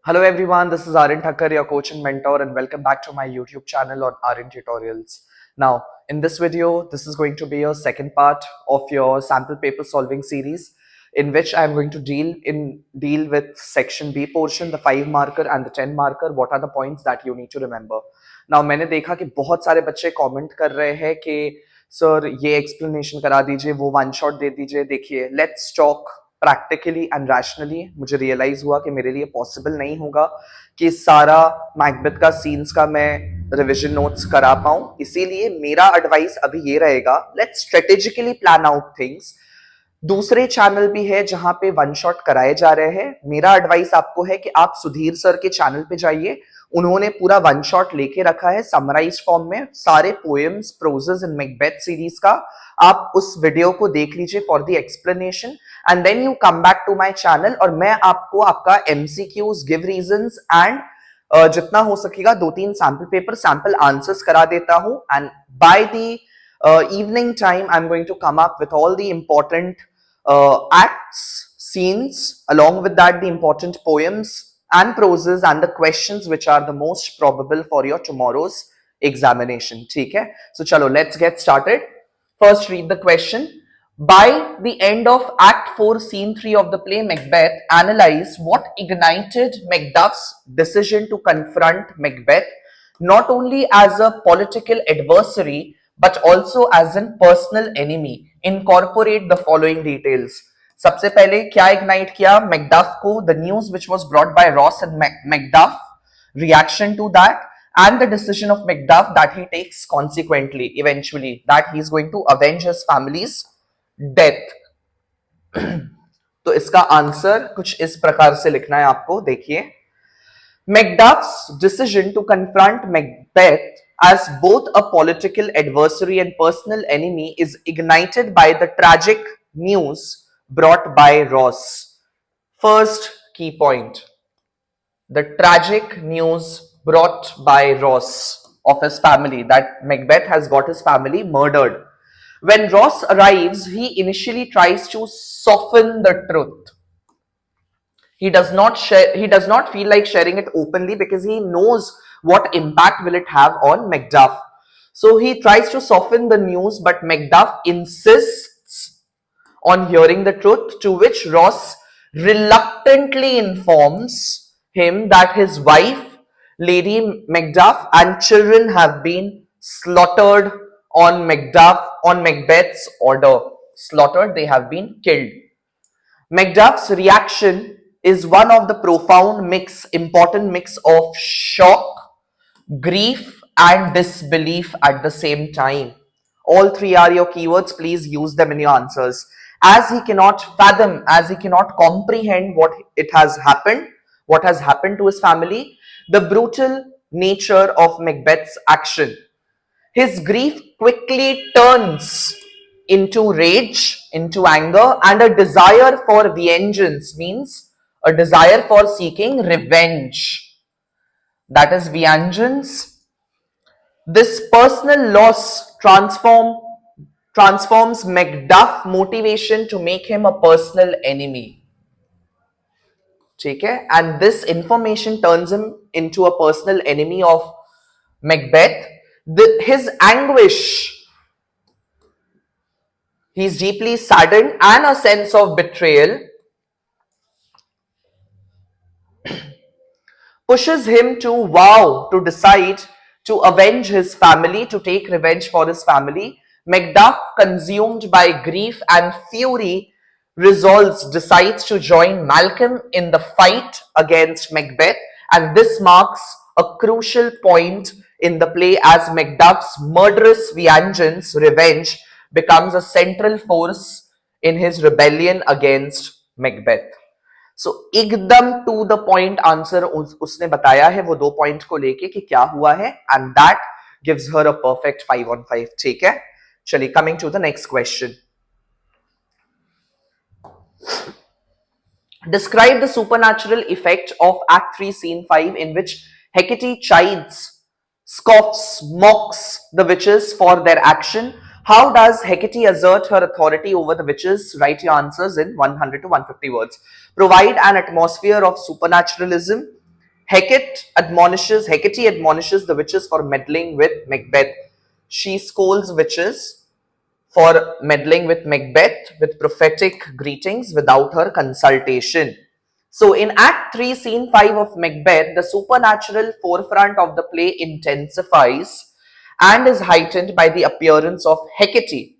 Hello everyone, this is Aryan Thakkar, your coach and mentor, and welcome back to my YouTube channel on Aryan Tutorials. Now, in this video, this is going to be your second part of your sample paper solving series, in which I am going to deal with section B portion, the 5 marker and the 10 marker. What are the points that you need to remember? Now, मैंने देखा कि बहुत सारे बच्चे comment कर रहे हैं कि सर ये explanation करा दीजिए, वो one shot दे दीजिए. देखिए, let's talk practically and rationally. मुझे रियलाइज हुआ कि मेरे लिए पॉसिबल नहीं होगा कि सारा मैकबेथ का सीन्स का मैं रिविजन नोट्स करा पाऊं. इसीलिए मेरा एडवाइस अभी ये रहेगा, let's strategically plan out things. दूसरे चैनल भी है जहां पे वन शॉट कराए जा रहे हैं. मेरा एडवाइस आपको है कि आप सुधीर सर के चैनल पे जाइए. उन्होंने पूरा वन शॉट लेके रखा है समराइज्ड फॉर्म में, सारे poems, proses in Macbeth series का. आप उस वीडियो को देख लीजिए for the explanation and then you come back to my channel और मैं आपको आपका एमसीक्यूज, गिव रीजंस एंड जितना हो सकेगा 2-3 सैंपल पेपर, सैंपल आंसर्स करा देता हूं. And by the evening time I'm going to come up with all the important acts, scenes, along with that the important poems and proses and the questions which are the most probable for your tomorrow's examination. ठीक है, so chalo let's get started. First read the question. By the end of Act 4, Scene 3 of the play Macbeth, analyze what ignited Macduff's decision to confront Macbeth not only as a political adversary but also as a personal enemy. Incorporate the following details. सबसे पहले क्या ignite किया Macduff को? The news which was brought by Ross and Macduff, reaction to that, and the decision of Macduff that he takes consequently, eventually, that he is going to avenge his family's death. तो इसका answer कुछ इस प्रकार से लिखना है आपको. देखिए, Macduff's decision to confront Macbeth as both a political adversary and personal enemy is ignited by the tragic news brought by Ross. First key point, the tragic news brought by Ross of his family, that Macbeth has got his family murdered. When Ross arrives, he initially tries to soften the truth. He does not feel like sharing it openly because he knows what impact will it have on Macduff. So he tries to soften the news, but Macduff insists on hearing the truth, to which Ross reluctantly informs him that his wife, Lady Macduff, and children have been slaughtered on Macbeth's order. Slaughtered, they have been killed. Macduff's reaction is one of the profound important mix of shock, grief, and disbelief at the same time. All three are your keywords. Please use them in your answers. As he cannot fathom, as he cannot comprehend what has happened to his family, the brutal nature of Macbeth's action, his grief quickly turns into rage, into anger, and a desire for vengeance, means a desire for seeking revenge. That is vengeance. This personal loss transforms Macduff motivation to make him a personal enemy. Okay? And this information turns him into a personal enemy of Macbeth. His anguish, he's deeply saddened, and a sense of betrayal pushes him to decide to avenge his family, to take revenge for his family. Macduff, consumed by grief and fury, decides to join Malcolm in the fight against Macbeth, and this marks a crucial point in the play as Macduff's murderous revenge becomes a central force in his rebellion against Macbeth. So, एकदम to the point answer उसने बताया है वो 2 point को लेके कि क्या हुआ है, and that gives her a perfect 5 on 5. ठीक है, चलिए coming to the next question. Describe the supernatural effect of Act 3, Scene 5, in which Hecate chides, scoffs, mocks the witches for their action. How does Hecate assert her authority over the witches? Write your answers in 100 to 150 words. Provide an atmosphere of supernaturalism. Hecate admonishes the witches for meddling with Macbeth. She scolds witches for meddling with Macbeth with prophetic greetings without her consultation. So, in Act 3, Scene 5 of Macbeth, the supernatural forefront of the play intensifies and is heightened by the appearance of Hecate.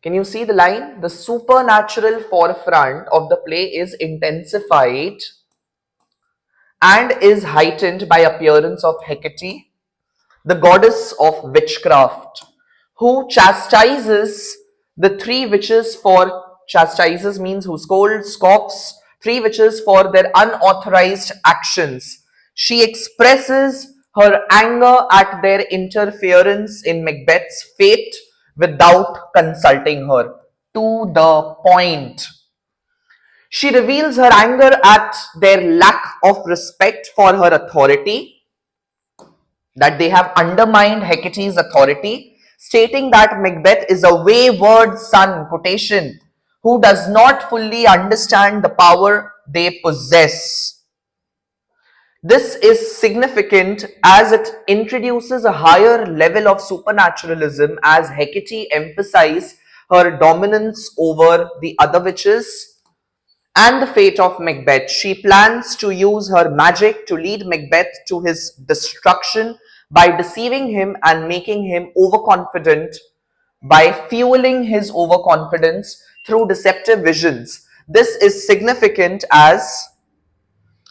Can you see the line? The supernatural forefront of the play is intensified and is heightened by appearance of Hecate, the goddess of witchcraft, who chastises the three witches for chastises means who scolds, scoffs three witches for their unauthorized actions. She expresses her anger at their interference in Macbeth's fate without consulting her. To the point. She reveals her anger at their lack of respect for her authority, that they have undermined Hecate's authority, stating that Macbeth is a wayward son, quotation, who does not fully understand the power they possess. This is significant as it introduces a higher level of supernaturalism as Hecate emphasizes her dominance over the other witches and the fate of Macbeth. She plans to use her magic to lead Macbeth to his destruction by deceiving him and making him overconfident, by fueling his overconfidence through deceptive visions. This is significant as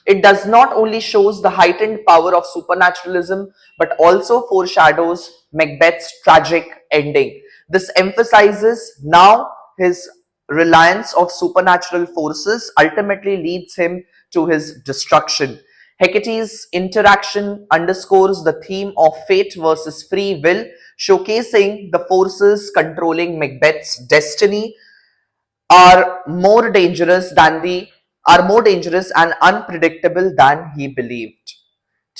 it does not only shows the heightened power of supernaturalism but also foreshadows Macbeth's tragic ending. This emphasizes now his reliance of supernatural forces ultimately leads him to his destruction. Hecate's interaction underscores the theme of fate versus free will, showcasing the forces controlling Macbeth's destiny are more dangerous than the are more dangerous and unpredictable than he believed.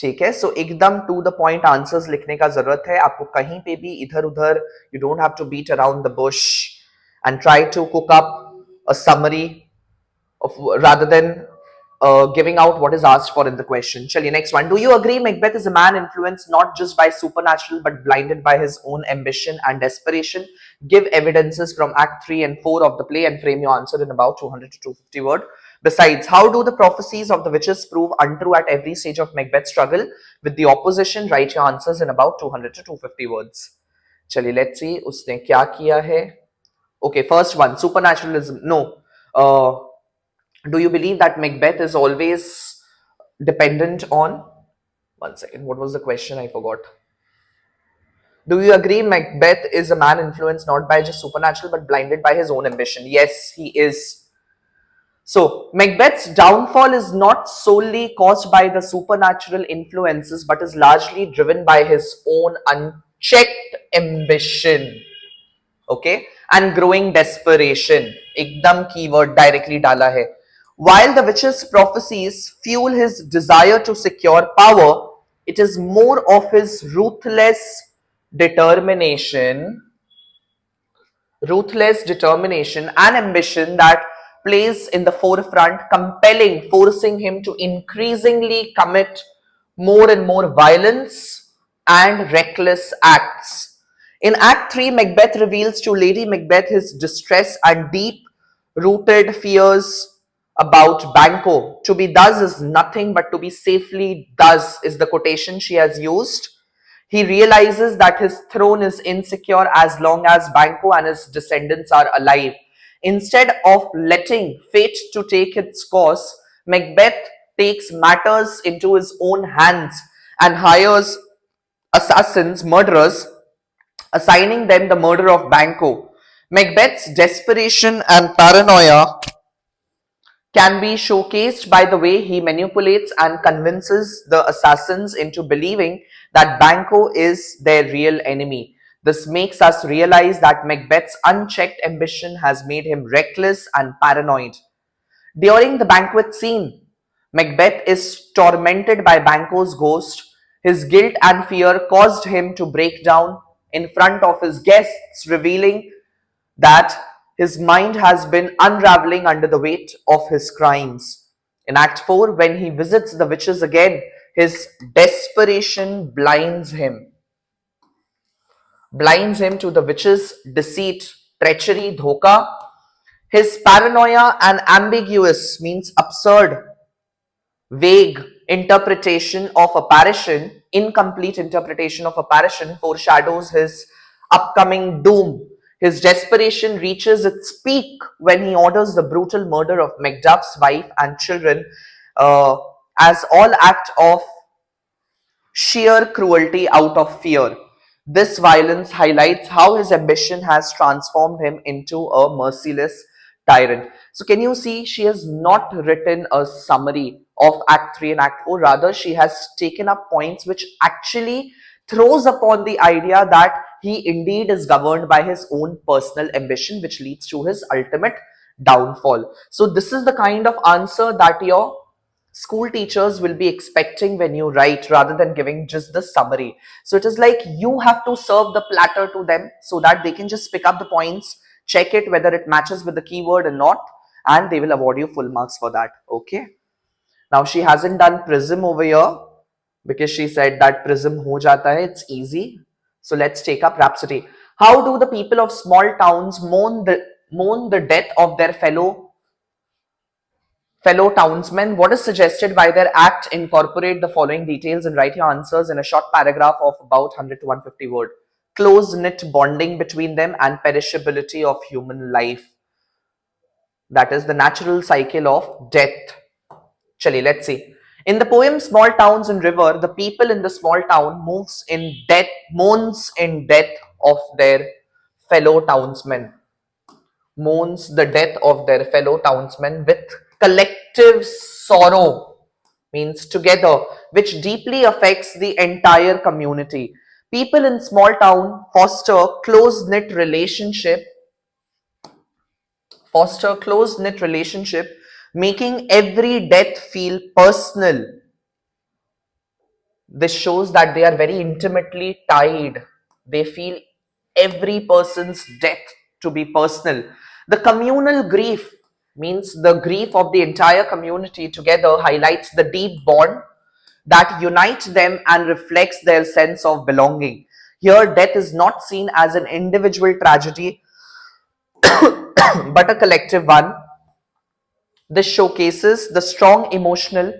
ठीक है, सो एकदम to the point answers लिखने का जरूरत है आपको, कहीं पे भी इधर उधर you don't have to beat around the bush and try to cook up a summary of rather than giving out what is asked for in the question. Chaliye, next one. Do you agree Macbeth is a man influenced not just by supernatural but blinded by his own ambition and desperation? Give evidences from Act 3 and 4 of the play and frame your answer in about 200 to 250 words. Besides, how do the prophecies of the witches prove untrue at every stage of Macbeth's struggle with the opposition? Write your answers in about 200 to 250 words. Chaliye, let's see उसने क्या किया है. Okay, first one, supernaturalism. No. Do you believe that Macbeth is always dependent on? One second, what was the question? I forgot. Do you agree Macbeth is a man influenced not by just supernatural but blinded by his own ambition? Yes, he is. So, Macbeth's downfall is not solely caused by the supernatural influences but is largely driven by his own unchecked ambition. Okay, and growing desperation. एकदम keyword directly डाला है. While the witches' prophecies fuel his desire to secure power, it is more of his ruthless determination and ambition that plays in the forefront, forcing him to increasingly commit more and more violence and reckless acts. In Act 3, Macbeth reveals to Lady Macbeth his distress and deep-rooted fears about Banquo. To be thus is nothing but to be safely thus is the quotation she has used. He realizes that his throne is insecure as long as Banquo and his descendants are alive. Instead of letting fate to take its course, Macbeth takes matters into his own hands and hires assassins, murderers, assigning them the murder of Banquo. Macbeth's desperation and paranoia can be showcased by the way he manipulates and convinces the assassins into believing that Banquo is their real enemy. This makes us realize that Macbeth's unchecked ambition has made him reckless and paranoid. During the banquet scene, Macbeth is tormented by Banquo's ghost. His guilt and fear caused him to break down in front of his guests, revealing that his mind has been unraveling under the weight of his crimes. In Act 4, when he visits the witches again, his desperation blinds him to the witches' deceit, treachery, dhoka. His paranoia and ambiguous means absurd, vague interpretation of apparition, incomplete interpretation of apparition foreshadows his upcoming doom. His desperation reaches its peak when he orders the brutal murder of Macduff's wife and children, uh, as all act of sheer cruelty out of fear. This violence highlights how his ambition has transformed him into a merciless tyrant. So, can you see she has not written a summary of Act 3 and Act 4, rather, she has taken up points which actually throws upon the idea that he indeed is governed by his own personal ambition, which leads to his ultimate downfall. So, this is the kind of answer that your school teachers will be expecting when you write, rather than giving just the summary. So it is like you have to serve the platter to them so that they can just pick up the points, check it whether it matches with the keyword or not, and they will award you full marks for that. Okay. Now she hasn't done prism over here because she said that prism ho jata hai, it's easy. So let's take up Rhapsody. How do the people of small towns mourn the death of their fellow townsmen? What is suggested by their act? Incorporate the following details and write your answers in a short paragraph of about 100 to 150 words. Close-knit bonding between them and perishability of human life. That is the natural cycle of death. Chali, let's see. In the poem Small Towns and River, the people in the small town mourns in death of their fellow townsmen. Mourns the death of their fellow townsmen with collective sorrow, means together, which deeply affects the entire community. People in small town foster close-knit relationship, making every death feel personal. This shows that they are very intimately tied. They feel every person's death to be personal. The communal grief, means the grief of the entire community together, highlights the deep bond that unites them and reflects their sense of belonging. Here, death is not seen as an individual tragedy but a collective one. This showcases the strong emotional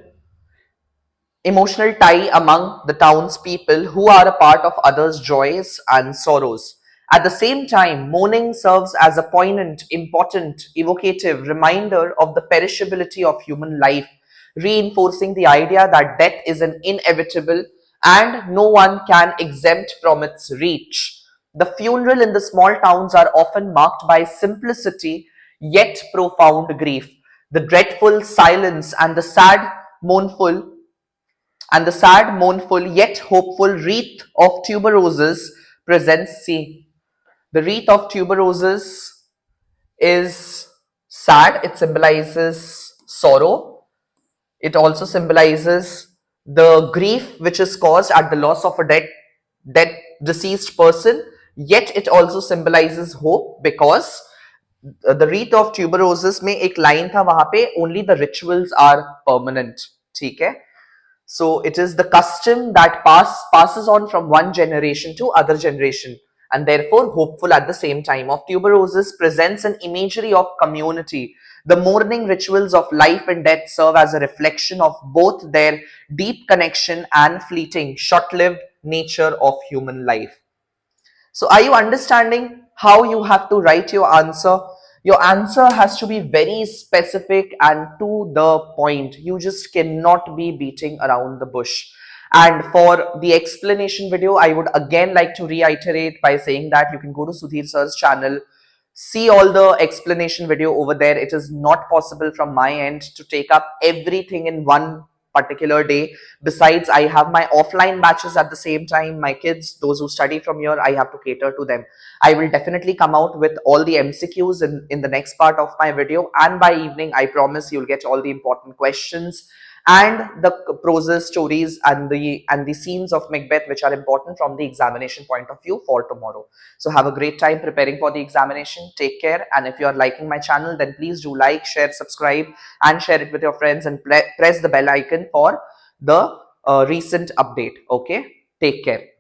tie among the townspeople who are a part of others' joys and sorrows. At the same time, mourning serves as a poignant, important, evocative reminder of the perishability of human life, reinforcing the idea that death is an inevitable and no one can exempt from its reach. The funeral in the small towns are often marked by simplicity yet profound grief. The dreadful silence mournful and the sad, mournful, yet hopeful wreath of tuberoses presents. See, the wreath of tuberoses is sad, it symbolizes sorrow. It also symbolizes the grief which is caused at the loss of a dead deceased person, yet it also symbolizes hope, because the wreath of tuberoses में एक line था वहां पे, only the rituals are permanent. ठीक है. So it is the custom that passes on from one generation to other generation, and therefore hopeful at the same time. Of tuberoses presents an imagery of community. The mourning rituals of life and death serve as a reflection of both their deep connection and fleeting, short-lived nature of human life. So are you understanding how you have to write your answer? Your answer has to be very specific and to the point. You just cannot be beating around the bush. And for the explanation video, I would again like to reiterate by saying that you can go to Sudhir sir's channel, see all the explanation video over there. It is not possible from my end to take up everything in one particular day. Besides, I have my offline batches at the same time. My kids, those who study from here, I have to cater to them. I will definitely come out with all the MCQs in the next part of my video, and by evening I promise you'll get all the important questions and the proses, stories, and the scenes of Macbeth, which are important from the examination point of view for tomorrow. So have a great time preparing for the examination. Take care, and if you are liking my channel, then please do like, share, subscribe, and share it with your friends, and press the bell icon for the recent update. Okay, take care.